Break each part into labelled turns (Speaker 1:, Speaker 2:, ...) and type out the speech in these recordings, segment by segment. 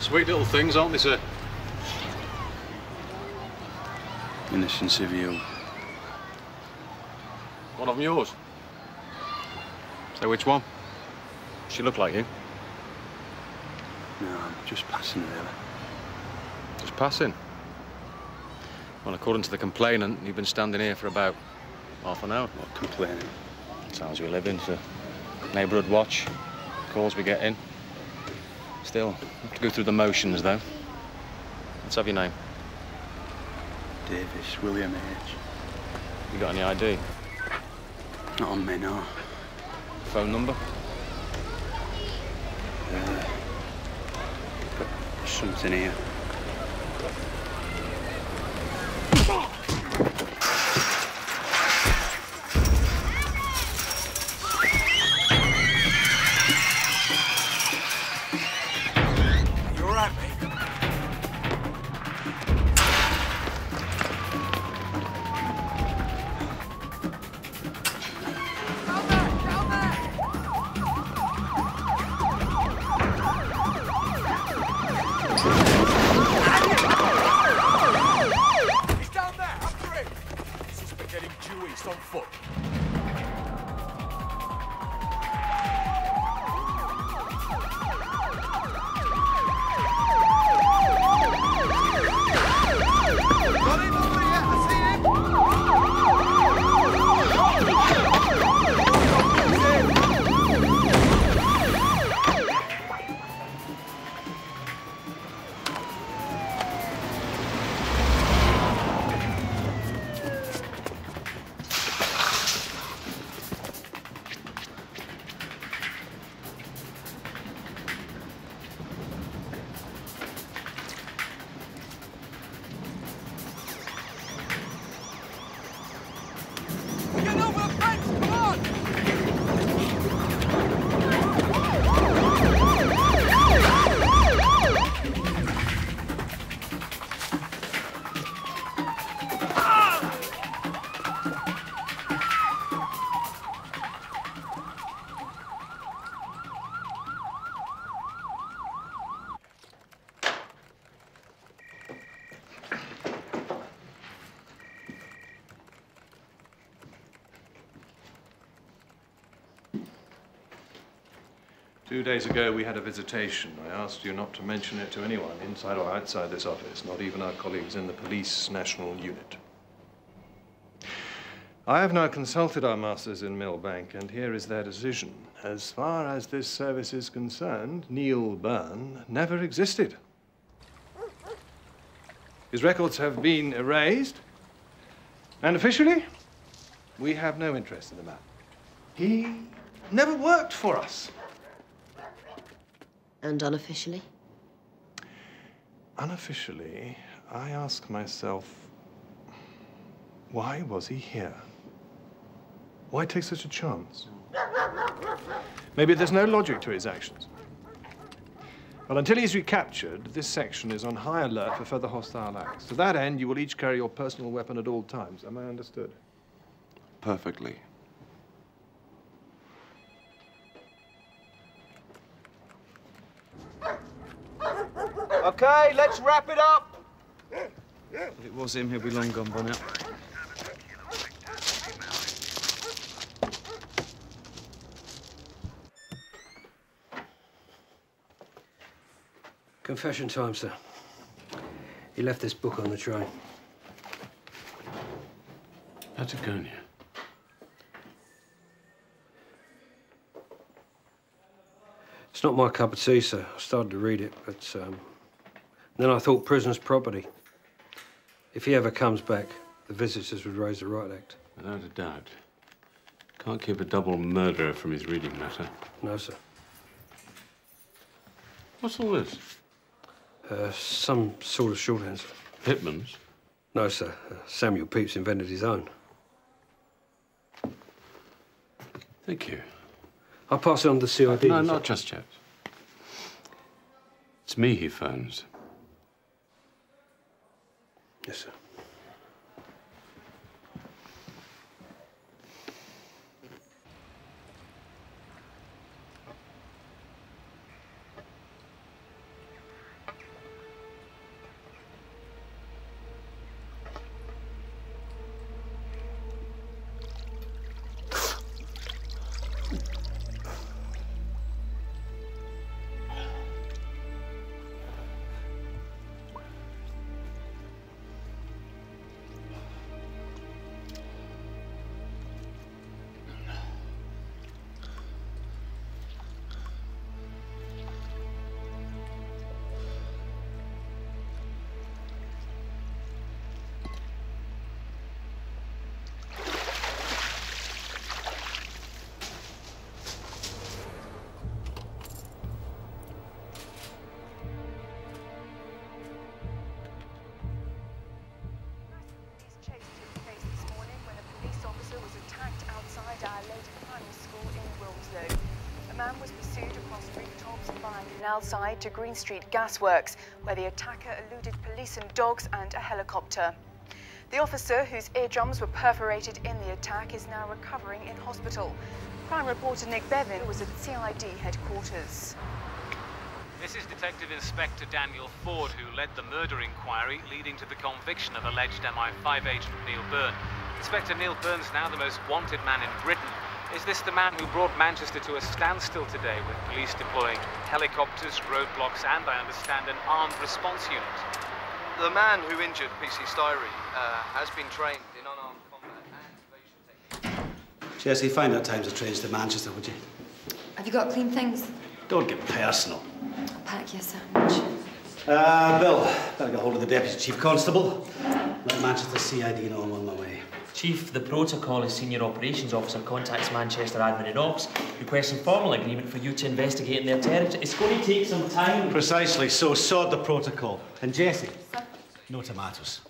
Speaker 1: Sweet little things, aren't they, sir?
Speaker 2: Innocence of you.
Speaker 1: One of them yours? So which one? She looked like you.
Speaker 2: No, I'm just passing, really.
Speaker 1: Just passing? Well, according to the complainant, you've been standing here for about half an hour.
Speaker 2: Not complaining.
Speaker 1: That's how we live in, sir. Neighbourhood watch, calls we get in. Still, have to go through the motions, though. Let's have your name.
Speaker 2: Davis, William H.
Speaker 1: You got any ID?
Speaker 2: Not on me, no.
Speaker 1: Phone number?
Speaker 2: Got something here.
Speaker 3: Two days ago, we had a visitation. I asked you not to mention it to anyone, inside or outside this office, not even our colleagues in the police national unit. I have now consulted our masters in Millbank, and here is their decision. As far as this service is concerned, Neil Byrne never existed. His records have been erased, and officially, we have no interest in the man. He never worked for us.
Speaker 4: And unofficially?
Speaker 3: Unofficially, I ask myself, why was he here? Why take such a chance? Maybe there's no logic to his actions. Well, until he's recaptured, this section is on high alert for further hostile acts. To that end, you will each carry your personal weapon at all times. Am I understood?
Speaker 2: Perfectly.
Speaker 5: Okay, let's wrap it up.
Speaker 2: If it was him, he'll be long gone by now.
Speaker 5: Confession time, sir. He left this book on the train.
Speaker 2: Patagonia.
Speaker 5: It's not my cup of tea, sir. I started to read it, but then I thought prisoner's property. If he ever comes back, the visitors would raise the Riot Act.
Speaker 2: Without a doubt. Can't keep a double murderer from his reading matter.
Speaker 5: No, sir.
Speaker 2: What's all this?
Speaker 5: Some sort of shorthand, sir.
Speaker 2: Hitman's?
Speaker 5: No, sir. Samuel Pepys invented his own.
Speaker 2: Thank you.
Speaker 5: I'll pass it on to the CID.
Speaker 2: No, not just yet. It's me he phones.
Speaker 5: Yes, sir.
Speaker 4: Canal Side to Green Street Gasworks, where the attacker eluded police and dogs and a helicopter. The officer, whose eardrums were perforated in the attack, is now recovering in hospital. Crime reporter Nick Bevan was at CID headquarters.
Speaker 6: This is Detective Inspector Daniel Ford, who led the murder inquiry leading to the conviction of alleged MI5 agent Neil Byrne. Inspector Neil Byrne's now the most wanted man in Britain. Is this the man who brought Manchester to a standstill today, with police deploying helicopters, roadblocks, and, I understand, an armed response unit?
Speaker 7: The man who injured PC Styrey has been trained in unarmed combat and evasion techniques.
Speaker 8: Jesse, find out times of trains to Manchester, would you?
Speaker 9: Have you got clean things?
Speaker 8: Don't get personal.
Speaker 9: I'll pack you a sandwich.
Speaker 8: Bill, better get hold of the Deputy Chief Constable. Let Manchester CID know I'm on my way.
Speaker 10: Chief, the protocol is Senior Operations Officer contacts Manchester Admin and Ops, requesting formal agreement for you to investigate in their territory. It's going to take some time.
Speaker 8: Precisely, so sort the protocol. And Jesse, no tomatoes.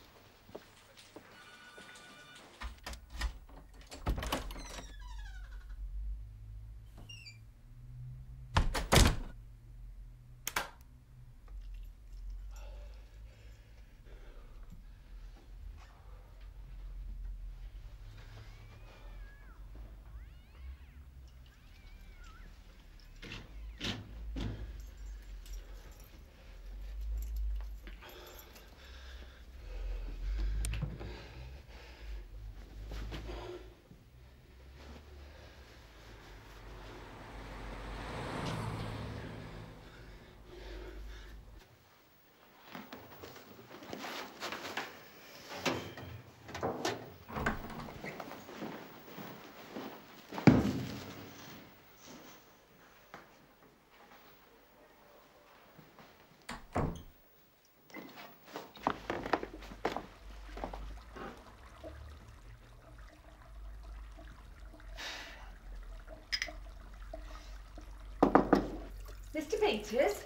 Speaker 11: Mr. Peters,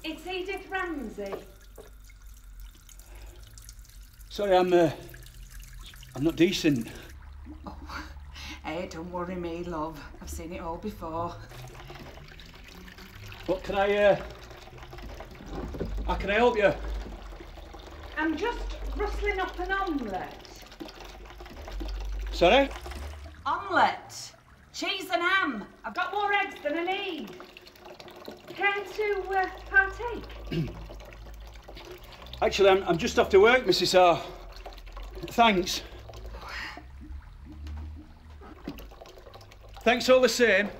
Speaker 11: it's Edith Ramsey.
Speaker 12: Sorry, I'm not decent.
Speaker 11: Oh, hey, don't worry me, love. I've seen it all before.
Speaker 12: What can I, how can I help you?
Speaker 11: I'm just rustling up an omelette.
Speaker 12: Sorry?
Speaker 11: Omelette! Cheese and ham. I've got more eggs than I need. Care to partake?
Speaker 12: Actually, I'm just off to work, Mrs. R. Thanks. Thanks all the same.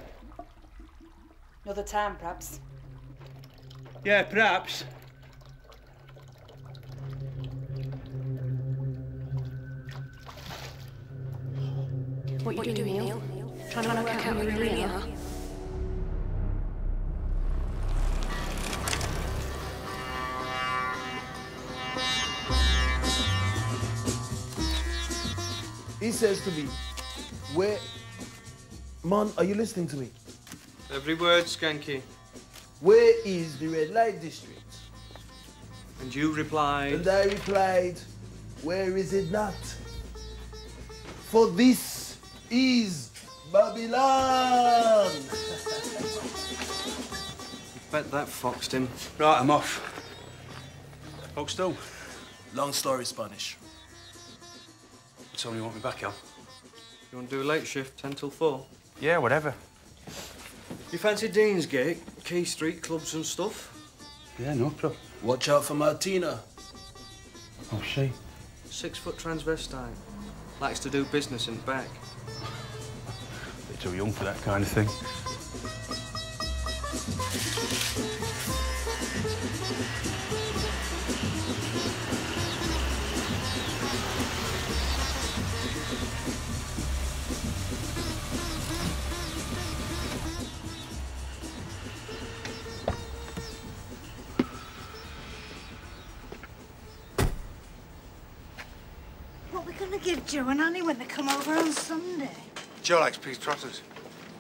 Speaker 11: Another time, perhaps.
Speaker 12: Yeah, perhaps.
Speaker 9: What you doing, Neil? Trying to work out who you really are?
Speaker 13: He says to me, where... Mon, are you listening to me?
Speaker 7: Every word, Skanky.
Speaker 13: Where is the red light district?
Speaker 7: And you replied...
Speaker 13: And I replied, where is it not? For this is Babylon!
Speaker 7: Bet that foxed him.
Speaker 12: Right, I'm off. Folks, still.
Speaker 13: Long story, Spanish.
Speaker 12: Tell me you want me back, Al.
Speaker 7: You want to do a late shift, 10 till 4?
Speaker 12: Yeah, whatever.
Speaker 7: You fancy Deansgate, Key Street clubs and stuff?
Speaker 12: Yeah, no problem.
Speaker 13: Watch out for Martina.
Speaker 12: Oh, she?
Speaker 7: 6-foot transvestite. Likes to do business in back.
Speaker 12: Bit too young for that kind of thing.
Speaker 14: Give Joe and Annie when they come over on Sunday.
Speaker 15: Joe likes peas trotters.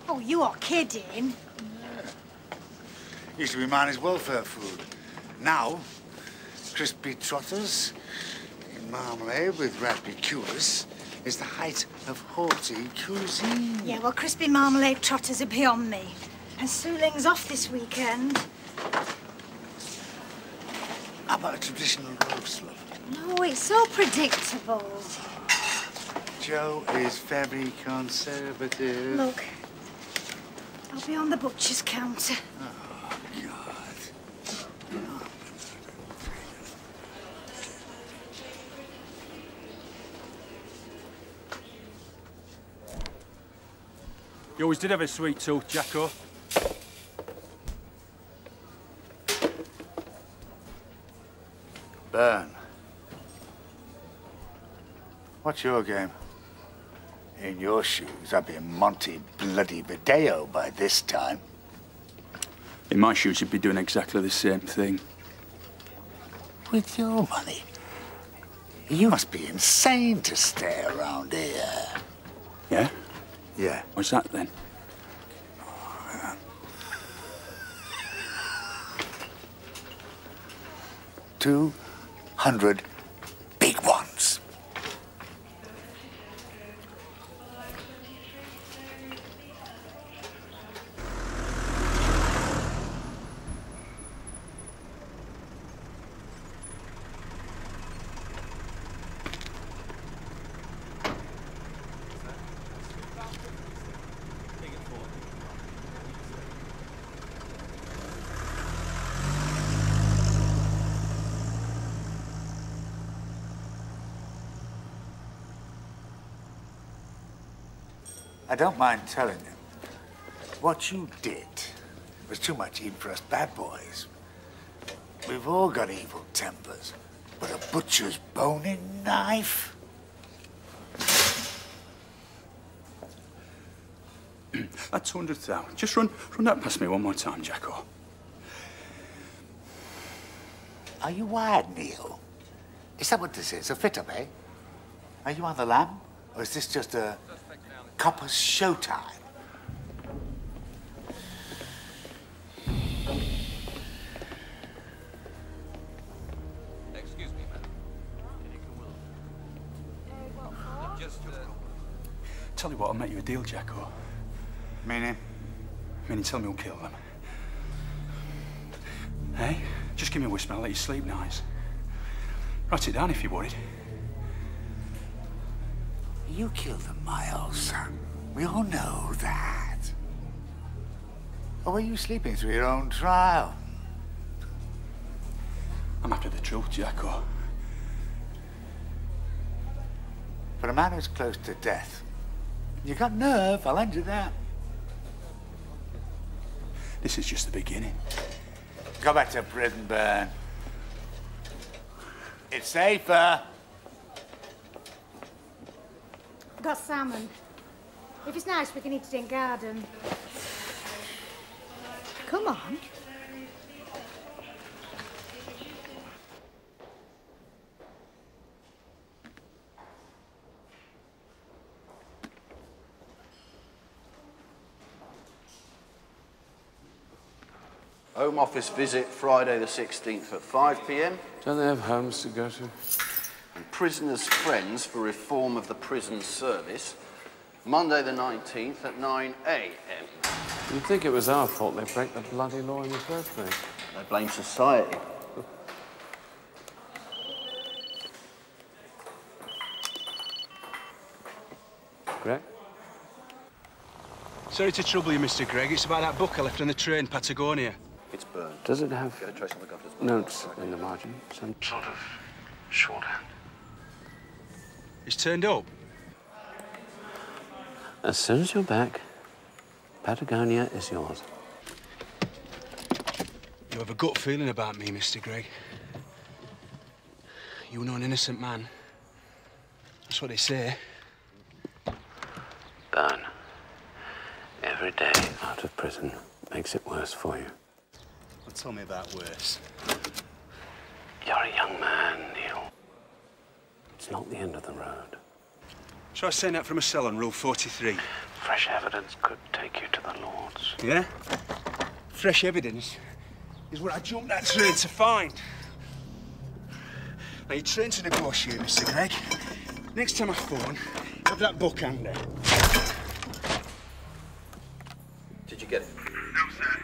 Speaker 14: Oh, you are kidding.
Speaker 15: Used to be Marnie's welfare food. Now, crispy trotters in marmalade with raspberry cures is the height of haughty cuisine.
Speaker 14: Yeah, well, crispy marmalade trotters are beyond me. And Sue Ling's off this weekend.
Speaker 15: How about a traditional roast, love?
Speaker 14: No, it's so predictable.
Speaker 15: Joe is very conservative.
Speaker 14: Look, I'll be on the butcher's counter.
Speaker 15: Oh, God.
Speaker 12: You always did have a sweet tooth, Jacko.
Speaker 15: Byrne. What's your game? In your shoes, I'd be Monty bloody Video by this time.
Speaker 12: In my shoes, you'd be doing exactly the same thing.
Speaker 15: With your money? You must be insane to stay around here.
Speaker 12: Yeah?
Speaker 15: Yeah.
Speaker 12: What's that then?
Speaker 15: 200 big ones. I don't mind telling you, what you did was too much even for us bad boys. We've all got evil tempers, but a butcher's boning knife?
Speaker 12: That's 200,000. Just run that past me one more time, Jacko.
Speaker 15: Are you wired, Neil? Is that what this is? A fit-up, eh? Are you on the lam? Or is this just a copper's showtime?
Speaker 16: Excuse me, madam.
Speaker 12: Tell you what, I'll make you a deal, Jacko.
Speaker 15: Meaning?
Speaker 12: Meaning tell me who'll kill them. Hey? Just give me a whisper, I'll let you sleep nice. Write it down if you're worried.
Speaker 15: You killed them, Miles. We all know that. Or were you sleeping through your own trial?
Speaker 12: I'm after the truth, Jacko.
Speaker 15: For a man who's close to death, you got nerve, I'll lend you that.
Speaker 12: This is just the beginning.
Speaker 15: Go back to prison, Byrne. It's safer.
Speaker 14: Got salmon. If it's nice, we can eat it in garden. Come on.
Speaker 17: Home Office visit Friday the 16th at 5 p.m.
Speaker 2: Don't they have homes to go to?
Speaker 17: And Prisoners' Friends for reform of the prison service, Monday the 19th at 9 a.m.
Speaker 2: You'd think it was our fault they break the bloody law in the first place.
Speaker 17: They blame society.
Speaker 2: Greg?
Speaker 12: Sorry to trouble you, Mr. Gregg. It's about that book I left on the train, Patagonia.
Speaker 17: It's burned.
Speaker 2: Does it have
Speaker 17: Get a trace on the gutters.
Speaker 2: notes in the margin? Some
Speaker 17: sort of shorthand.
Speaker 12: It's turned up.
Speaker 2: As soon as you're back, Patagonia is yours.
Speaker 12: You have a gut feeling about me, Mr. Gregg. You know an innocent man. That's what they say.
Speaker 2: Byrne, every day out of prison makes it worse for you.
Speaker 8: Well, tell me about worse.
Speaker 2: You're a young man, Neil. It's not the end of the road.
Speaker 12: Shall I send out from a cell on Rule 43?
Speaker 2: Fresh evidence could take you to the Lords.
Speaker 12: Yeah? Fresh evidence is what I jumped that train to find. Now, you're trained to negotiate, Mr. Gregg. Next time I phone, have that book handy.
Speaker 17: Did you get it?
Speaker 15: No, sir.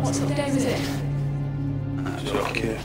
Speaker 9: What sort of game is it?
Speaker 13: Okay.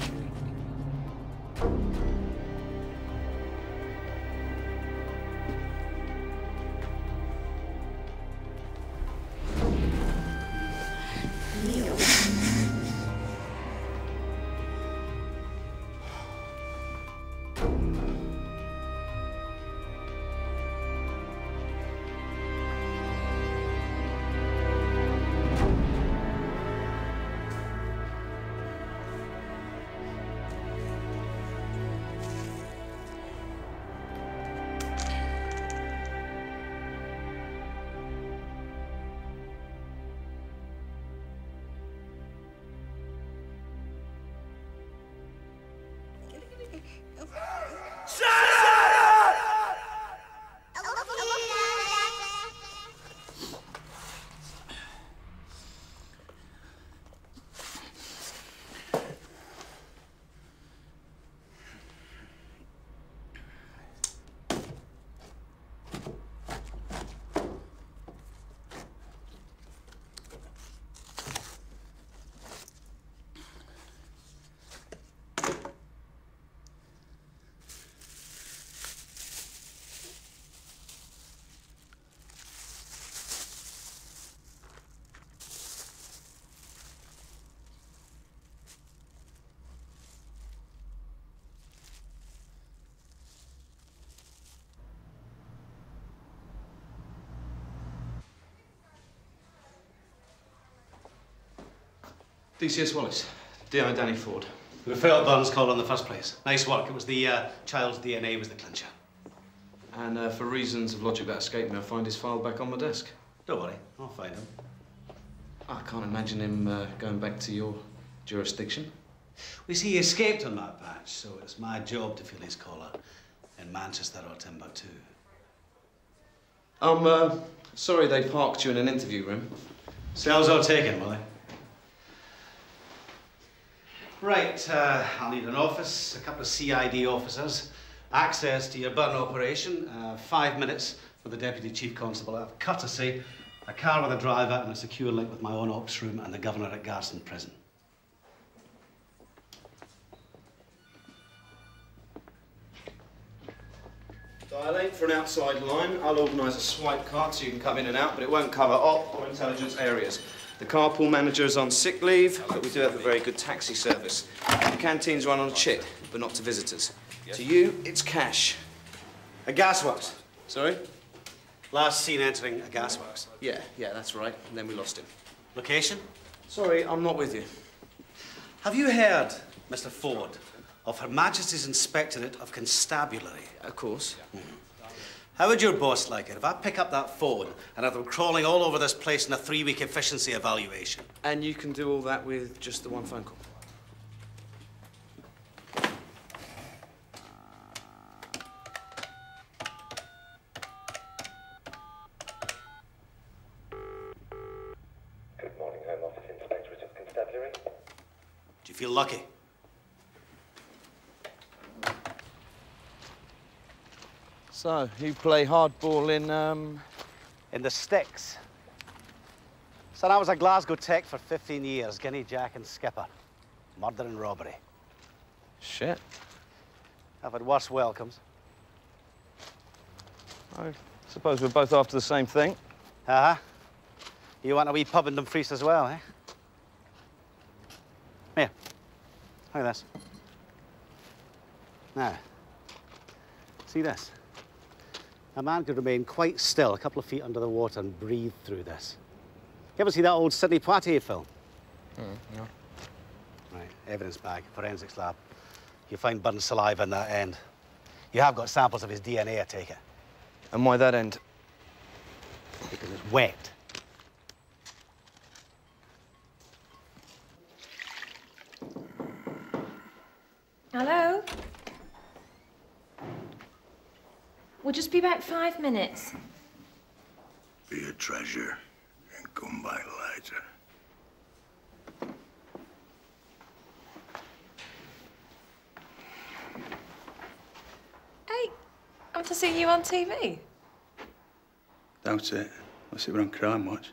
Speaker 8: DCS Wallace, DI Danny Ford.
Speaker 16: We failed Bond's call in the first place. Nice work. It was the child's DNA was the clincher.
Speaker 8: And for reasons of logic that escaped me, I find his file back on my desk.
Speaker 16: Don't worry, I'll find him.
Speaker 8: I can't imagine him going back to your jurisdiction.
Speaker 16: We see he escaped on that patch, so it's my job to feel his collar in Manchester or Timbuktu.
Speaker 8: I'm sorry they parked you in an interview room.
Speaker 16: Cells are taken, will they? Right, I'll need an office, a couple of CID officers, access to your burn operation, 5 minutes for the Deputy Chief Constable. I have courtesy, a car with a driver and a secure link with my own ops room and the governor at Garston Prison.
Speaker 8: Dial 8 for an outside line. I'll organise a swipe card so you can come in and out, but it won't cover op or intelligence areas. The carpool manager is on sick leave, but we do have a very good taxi service. The canteens run on a chip, but not to visitors. Yes. To you, it's cash.
Speaker 16: A gasworks.
Speaker 8: Sorry?
Speaker 16: Last seen entering a gasworks.
Speaker 8: Yeah, that's right. And then we lost him.
Speaker 16: Location?
Speaker 8: Sorry, I'm not with you.
Speaker 16: Have you heard, Mr. Ford, of Her Majesty's Inspectorate of Constabulary.
Speaker 8: Of course.
Speaker 16: How would your boss like it if I pick up that phone and have them crawling all over this place in a 3-week efficiency evaluation?
Speaker 8: And you can do all that with just the one phone call?
Speaker 18: Good morning, Home Office Inspectorate of Constabulary.
Speaker 16: Do you feel lucky?
Speaker 8: So, you play hardball
Speaker 16: in the sticks. Son, I was a Glasgow tech for 15 years, Guinea Jack and skipper. Murder and robbery.
Speaker 8: Shit.
Speaker 16: I've had worse welcomes.
Speaker 8: I suppose we're both after the same thing.
Speaker 16: Uh-huh. You want a wee pub in Dumfries as well, eh? Here. Look at this. Now, see this? A man could remain quite still, a couple of feet under the water, and breathe through this. You ever see that old Sidney Poitier film?
Speaker 8: No.
Speaker 16: Right, evidence bag, forensics lab. You find burned saliva in that end. You have got samples of his DNA, I take it.
Speaker 8: And why that end?
Speaker 16: Because it's wet.
Speaker 9: Hello? We'll just be back 5 minutes.
Speaker 15: Be a treasure and come back later.
Speaker 9: Hey, I'm to see you on TV.
Speaker 12: Doubt it. Unless it were on Crime Watch.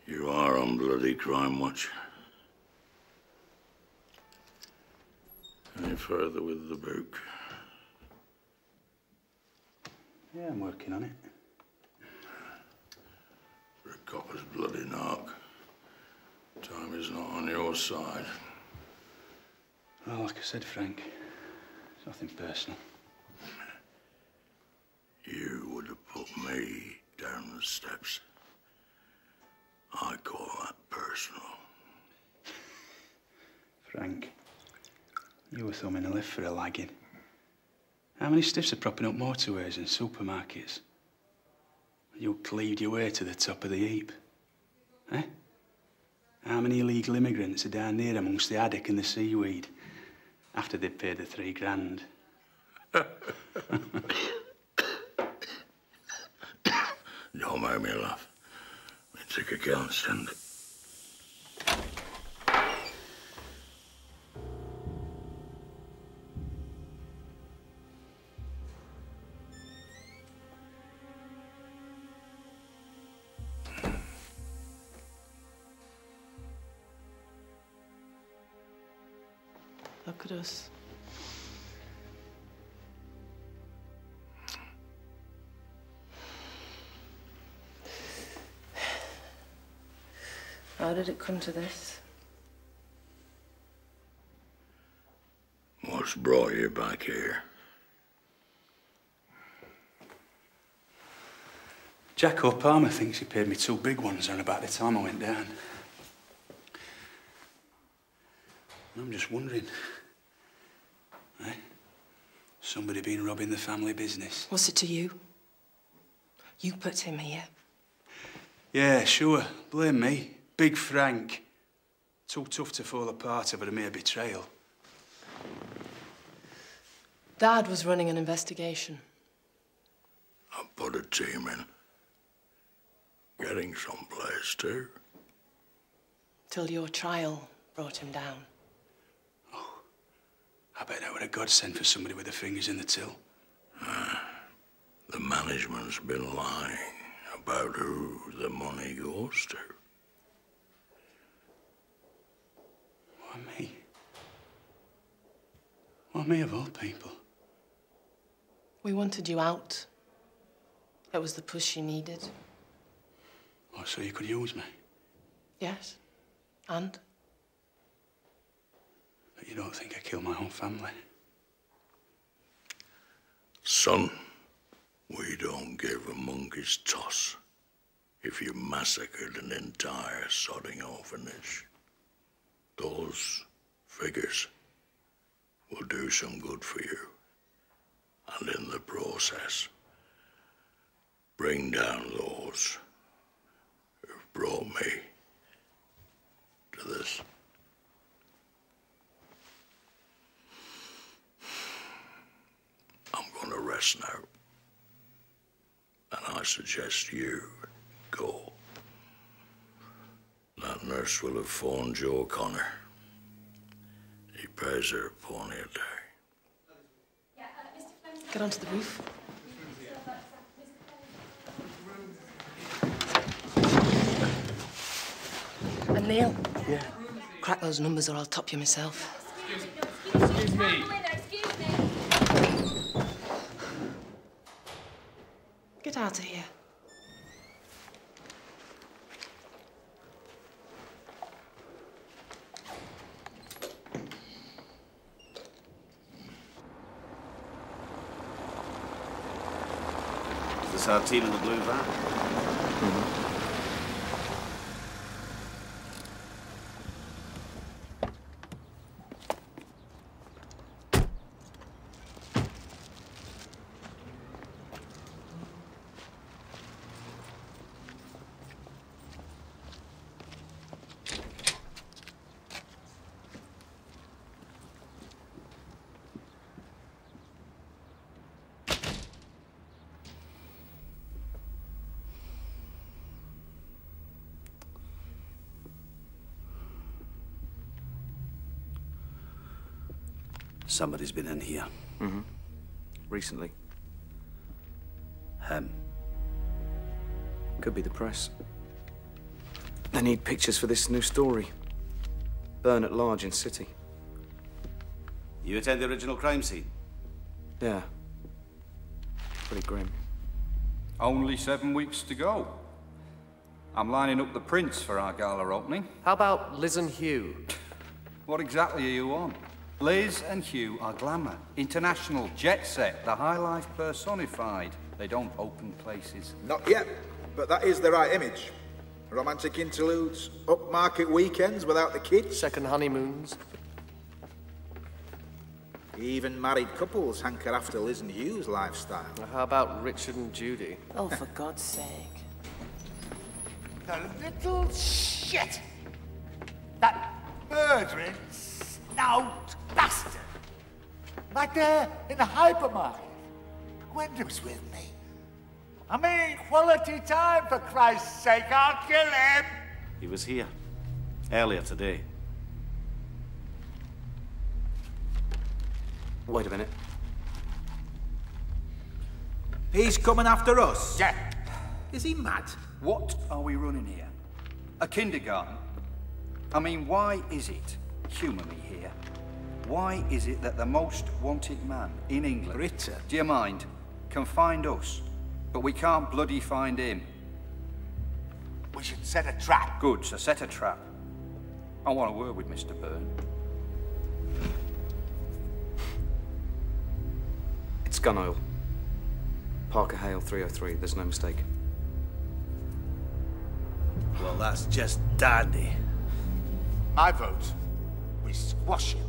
Speaker 15: You are on bloody Crime Watch. Any further with the book?
Speaker 12: Yeah, I'm working on it.
Speaker 15: For a copper's bloody knock. Time is not on your side.
Speaker 12: Well, like I said, Frank, it's nothing personal.
Speaker 15: You would have put me down the steps. I call that personal.
Speaker 12: Frank, you were thumbing a lift for a lagging. How many stiffs are propping up motorways and supermarkets? You cleaved your way to the top of the heap. Eh? How many illegal immigrants are down there amongst the haddock and the seaweed after they've paid the $3 grand?
Speaker 15: Don't make me laugh. It's like I can't stand it.
Speaker 19: Look at us. How did it come to this?
Speaker 15: What's brought you back here?
Speaker 12: Jacko Palmer thinks he paid me 2 big ones around about the time I went down. I'm just wondering, eh? Somebody been robbing the family business?
Speaker 19: What's it to you? You put him here.
Speaker 12: Yeah, sure. Blame me. Big Frank. Too tough to fall apart over a mere betrayal.
Speaker 19: Dad was running an investigation.
Speaker 15: I put a team in. Getting someplace too.
Speaker 19: Till your trial brought him down.
Speaker 12: I bet that were a godsend for somebody with their fingers in the till.
Speaker 15: The management's been lying about who the money goes to.
Speaker 12: Why me? Why me of all people?
Speaker 19: We wanted you out. It was the push you needed.
Speaker 12: Oh, so you could use me?
Speaker 19: Yes. And?
Speaker 12: But you don't think I killed my own family?
Speaker 15: Son, we don't give a monkey's toss.
Speaker 20: if you massacred an entire sodding orphanage. Those figures will do some good for you, and in the process, bring down those who've brought me to this. I'm going to rest now, and I suggest you go. That nurse will have phoned Joe Connor. He pays her a pony a day.
Speaker 19: Get onto the roof. And Neil?
Speaker 13: Yeah?
Speaker 19: Crack those numbers or I'll top you myself.
Speaker 13: Excuse me.
Speaker 19: Get out of here.
Speaker 8: Is this our team in the blue van? Somebody's been in here.
Speaker 2: Mm-hmm. Recently. Could be the press. They need pictures for this new story. Burn at large in city.
Speaker 8: You attend the original crime scene?
Speaker 2: Yeah. Pretty grim.
Speaker 21: Only 7 weeks to go. I'm lining up the prints for our gala opening.
Speaker 7: How about Liz and Hugh?
Speaker 21: What exactly are you on? Liz and Hugh are glamour, international, jet set, the high life personified. They don't open places.
Speaker 22: Not yet, but that is the right image. Romantic interludes, upmarket weekends without the kids.
Speaker 7: Second honeymoons.
Speaker 22: Even married couples hanker after Liz and Hugh's lifestyle.
Speaker 7: How about Richard and Judy?
Speaker 19: Oh, for God's sake.
Speaker 15: The little shit! That murdering snout bastard! Right there in the hypermarket. Gwendo's with me. I mean, quality time, for Christ's sake. I'll kill him!
Speaker 8: He was here. Earlier today.
Speaker 2: Wait a minute.
Speaker 22: He's coming after us?
Speaker 15: Yeah.
Speaker 22: Is he mad?
Speaker 21: What are we running here? A kindergarten? I mean, why is it, humour me here, why is it that the most wanted man in England,
Speaker 22: Richard,
Speaker 21: do you mind, can find us, but we can't bloody find him?
Speaker 15: We should set a trap.
Speaker 21: Good, so set a trap. I want a word with Mr. Byrne.
Speaker 2: It's gun oil. Parker Hale 303, there's no mistake.
Speaker 15: Well, that's just dandy. My vote, we squash him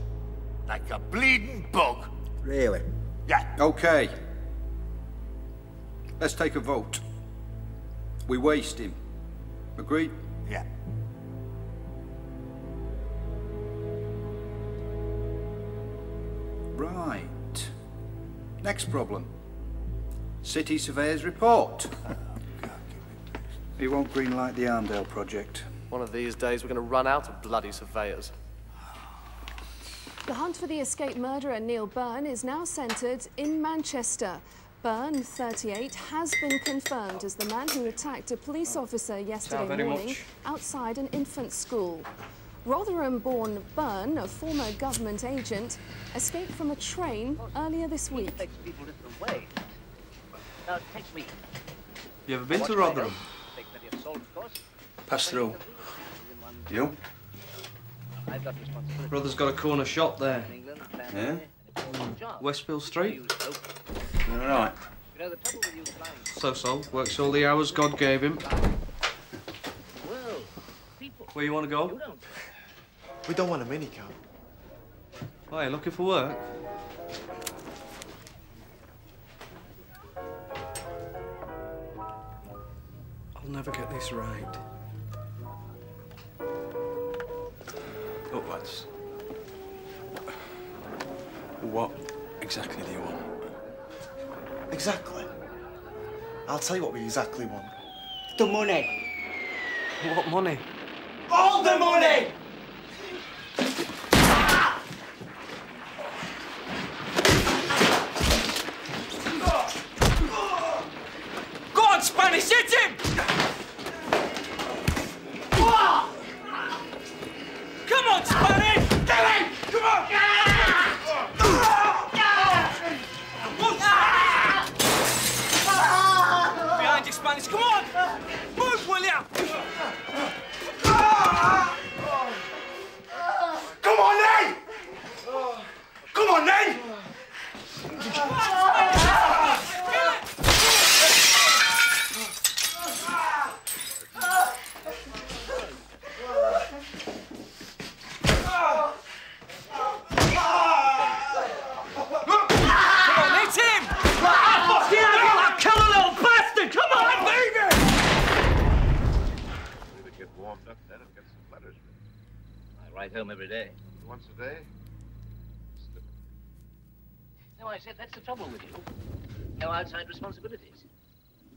Speaker 15: like a bleeding bug.
Speaker 22: Really?
Speaker 15: Yeah.
Speaker 21: Okay. Let's take a vote. We waste him. Agreed?
Speaker 15: Yeah.
Speaker 21: Right. Next problem. City Surveyor's report. He won't greenlight the Arndale project.
Speaker 7: One of these days we're going to run out of bloody surveyors.
Speaker 23: The hunt for the escaped murderer Neil Byrne is now centred in Manchester. Byrne, 38, has been confirmed as the man who attacked a police officer yesterday morning outside an infant school. Rotherham-born Byrne, a former government agent, escaped from a train earlier this week.
Speaker 3: You ever been to Rotherham?
Speaker 5: Pass through.
Speaker 3: You? Brother's got a corner shop there.
Speaker 5: Yeah?
Speaker 3: Westfield Street.
Speaker 5: All right.
Speaker 3: So-so. Works all the hours God gave him.
Speaker 1: Where you want to go?
Speaker 4: We don't want a minicab.
Speaker 1: Why, you looking for work?
Speaker 4: I'll never get this right.
Speaker 12: Look, lads. What exactly do you want?
Speaker 4: Exactly. I'll tell you what we exactly want.
Speaker 6: The money.
Speaker 4: What money?
Speaker 6: All the money! Go on, Spanish, hit him! Come on, Spanish! Get him! Come on! Behind you, Spanish, come on! Move, will ya?
Speaker 4: Come on, then! Come on, then!
Speaker 24: I ride home every day.
Speaker 25: Once a day?
Speaker 24: No, I said that's the trouble with you. No outside responsibilities.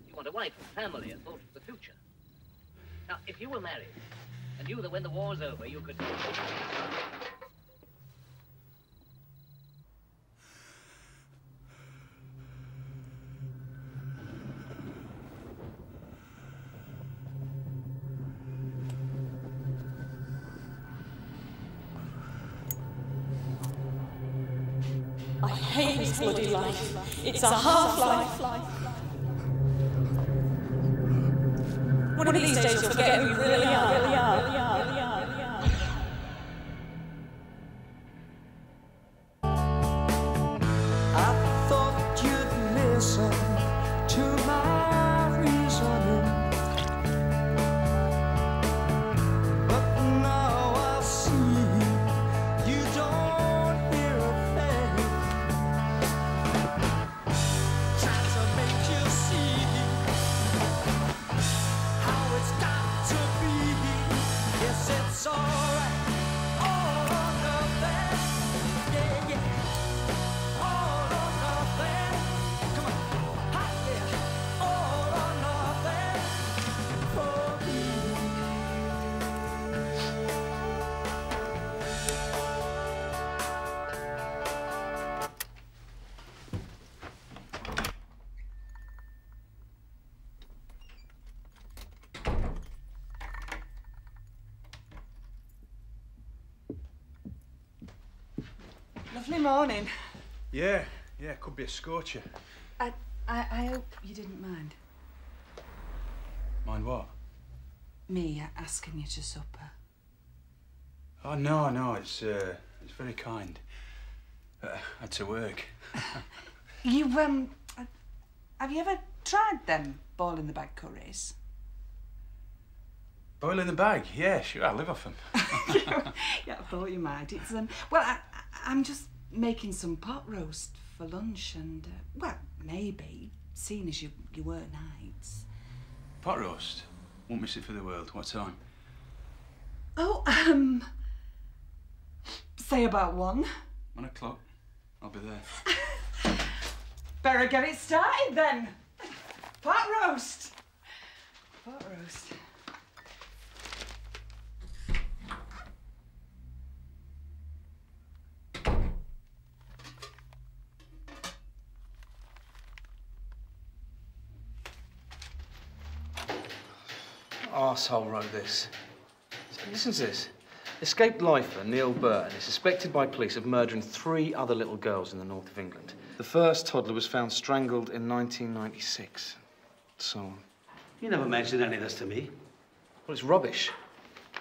Speaker 24: You want a wife and family and thought of the future. Now, if you were married and knew that when the war's over you could...
Speaker 26: I hate this bloody life. It's a half-life. One of these days you'll forget who you really are.
Speaker 6: I thought you'd listen to my reasoning, but now I see you don't hear a thing. Trying to make you see how it's got to be. Yes, it's alright. All or nothing. Yeah, yeah. All or nothing. Come on. Hot, yeah. All or nothing for me.
Speaker 11: Lovely morning.
Speaker 12: Yeah, could be a scorcher.
Speaker 11: I hope you didn't mind
Speaker 12: Mind what?
Speaker 11: me asking you to supper.
Speaker 12: Oh, no, it's very kind. Had to work.
Speaker 11: You, have you ever tried them ball-in-the-bag curries?
Speaker 12: Boil in the bag? Yeah, sure, I live off them.
Speaker 11: Yeah, I thought you might. It's, well, I'm just making some pot roast for lunch and, well, maybe, seeing as you work nights.
Speaker 12: Pot roast? Won't miss it for the world. What time?
Speaker 11: Oh, say about 1.
Speaker 12: 1 o'clock. I'll be there.
Speaker 11: Better get it started then. Pot roast. Pot roast.
Speaker 2: Arsehole wrote this. Listen to this. Escaped lifer Neil Byrne is suspected by police of murdering 3 other little girls in the north of England. The first toddler was found strangled in 1996. So...
Speaker 16: You never mentioned any of this to me.
Speaker 2: Well, it's rubbish.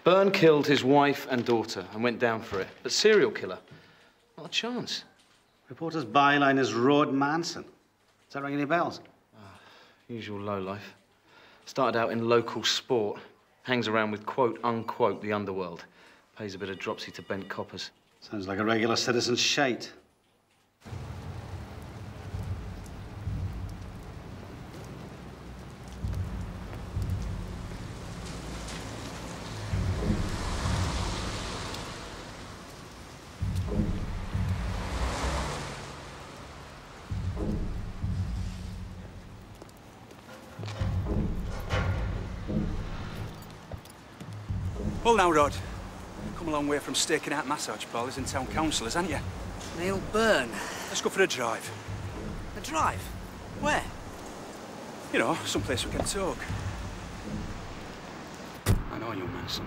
Speaker 2: Byrne killed his wife and daughter and went down for it. But serial killer? Not a chance.
Speaker 16: Reporter's byline is Road Manson. Does that ring any bells?
Speaker 2: Usual lowlife. Started out in local sport. Hangs around with quote-unquote the underworld. Pays a bit of dropsy to bent coppers.
Speaker 16: Sounds like a regular citizen's shite.
Speaker 21: Well now, Rod. Come a long way from staking out massage parlours and town councillors, haven't you?
Speaker 9: Neil Byrne.
Speaker 21: Let's go for a drive.
Speaker 9: A drive? Where?
Speaker 21: You know, someplace we can talk. I know you, Manson.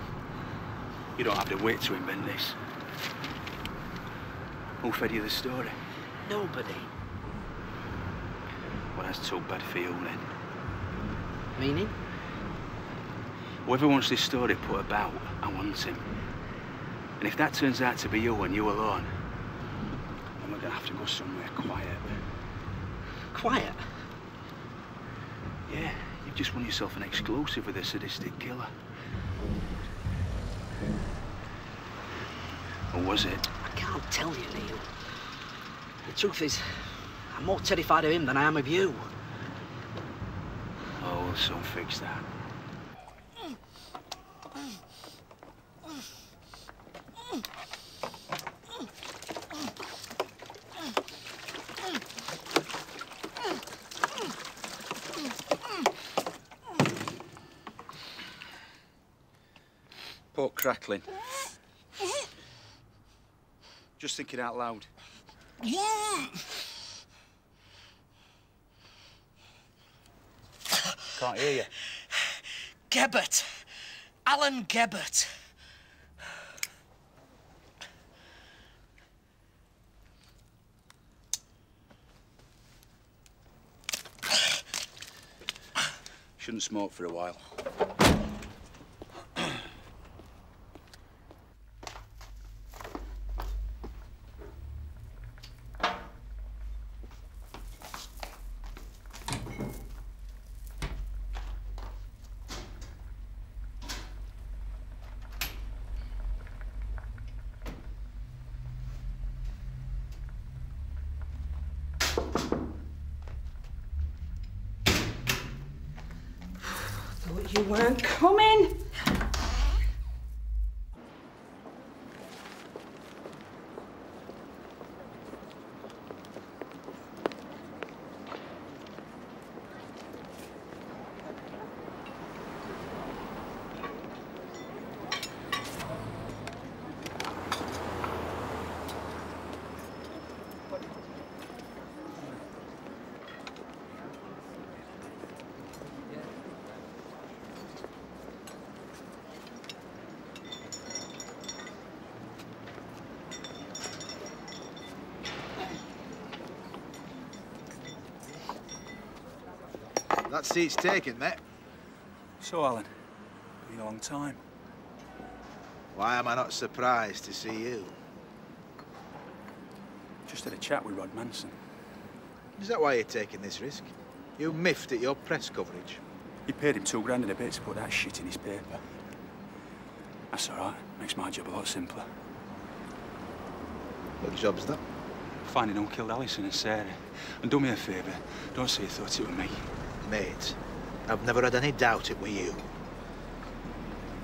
Speaker 21: You don't have to wait to invent this. Who fed you the story?
Speaker 9: Nobody.
Speaker 21: Well, that's too bad for you, then.
Speaker 9: Meaning?
Speaker 21: Whoever wants this story put about, I want him. And if that turns out to be you and you alone, then we're gonna have to go somewhere quiet.
Speaker 9: Quiet?
Speaker 21: Yeah, you've just won yourself an exclusive with a sadistic killer. Or was it?
Speaker 9: I can't tell you, Neil. The truth is, I'm more terrified of him than I am of you.
Speaker 21: Oh, we'll soon fix that. Pork crackling. Just thinking out loud. Can't hear you.
Speaker 9: Gebbert. Alan Gebbert.
Speaker 21: Shouldn't smoke for a while.
Speaker 11: Thought you weren't coming.
Speaker 22: That seat's taken, mate.
Speaker 21: So, Alan, been a long time.
Speaker 22: Why am I not surprised to see you?
Speaker 21: Just had a chat with Rod Manson.
Speaker 22: Is that why you're taking this risk? You miffed at your press coverage.
Speaker 21: He paid him $2 grand in a bit to put that shit in his paper. That's all right. Makes my job a lot simpler.
Speaker 22: What job's that?
Speaker 21: Finding who killed Alison and Sarah. And do me a favour, don't say you thought it was me.
Speaker 22: Mate, I've never had any doubt it were you.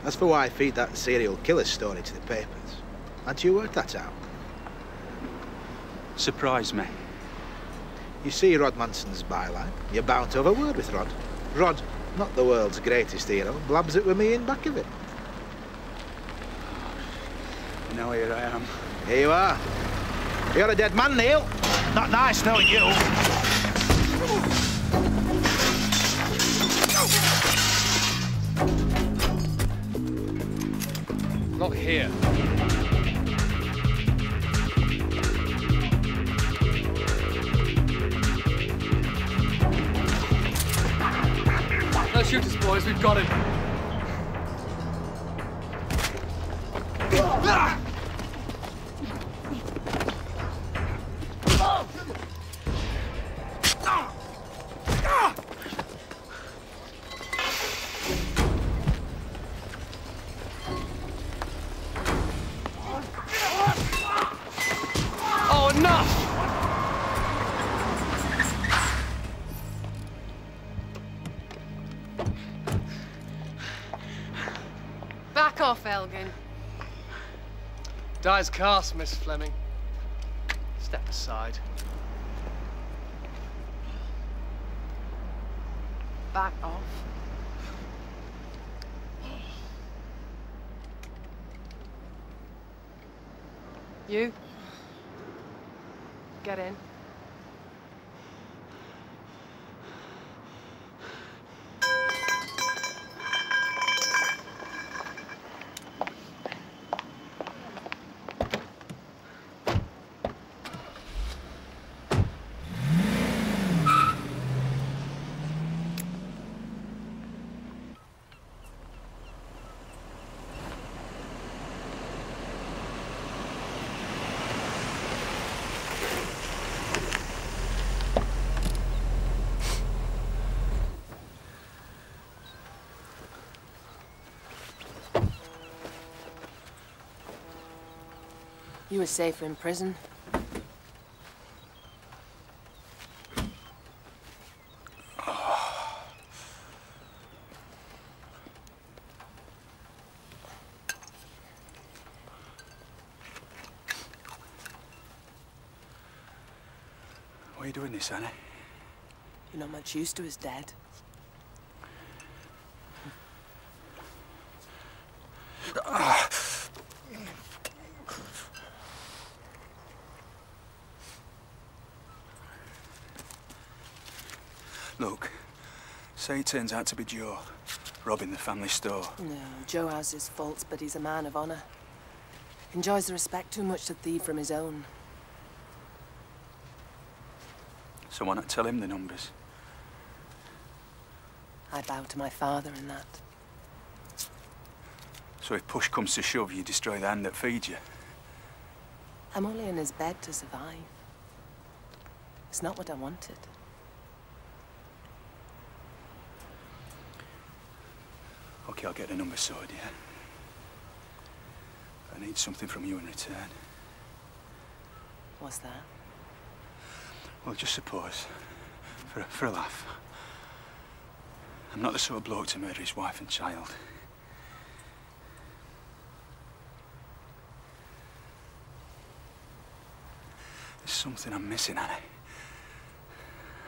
Speaker 22: As for why I feed that serial killer story to the papers, hadn't you worked that out?
Speaker 21: Surprise me.
Speaker 22: You see Rod Manson's byline. You're bound to have a word with Rod. Rod, not the world's greatest hero, blabs it with me in back of it.
Speaker 21: Now here I am.
Speaker 22: Here you are. You're a dead man, Neil. Not nice knowing you.
Speaker 3: Not here.
Speaker 6: No shooters, boys. We've got him.
Speaker 10: Dies cast, Miss Fleming. Step aside.
Speaker 19: Back off. You. Get in. You were safer in prison.
Speaker 12: Why are you doing this, Annie?
Speaker 19: You're not much used to his dead.
Speaker 12: Look, say it turns out to be Joe, robbing the family store.
Speaker 19: No, Joe has his faults, but he's a man of honor. Enjoys the respect too much to thieve from his own.
Speaker 12: So why not tell him the numbers?
Speaker 19: I bow to my father in that.
Speaker 12: So if push comes to shove, you destroy the hand that feeds you?
Speaker 19: I'm only in his bed to survive. It's not what I wanted.
Speaker 12: Okay, I'll get the numbers sorted, yeah? I need something from you in return.
Speaker 19: What's that?
Speaker 12: Well, just suppose, for a laugh, I'm not the sort of bloke to murder his wife and child. There's something I'm missing, Annie.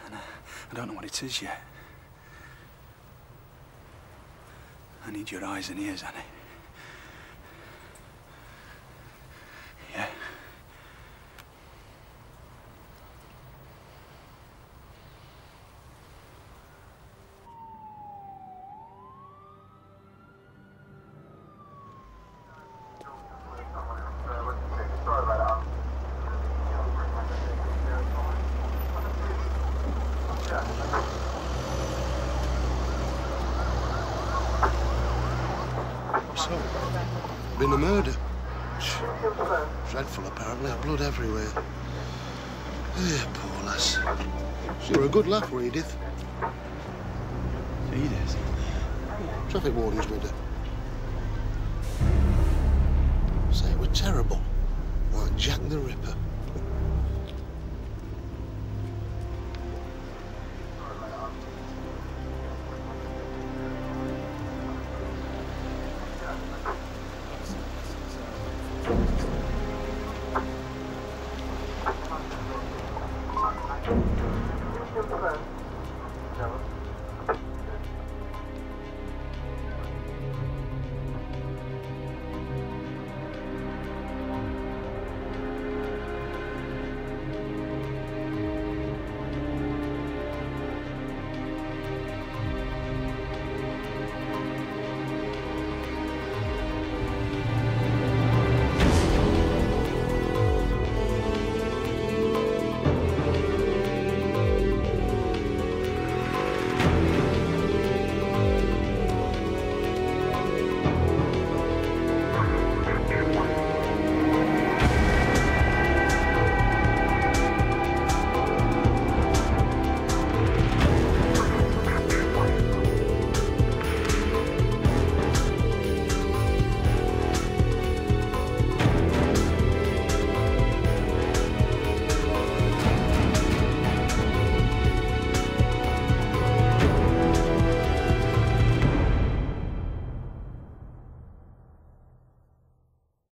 Speaker 12: And I don't know what it is yet. I need your eyes and ears, Annie. Yeah?
Speaker 13: So, been a murder. Dreadful, apparently. Blood everywhere. Yeah, poor lass. She were a good laugh, were Edith?
Speaker 12: Edith?
Speaker 13: Traffic wardens with her. Say, it were terrible. Like Jack the Ripper.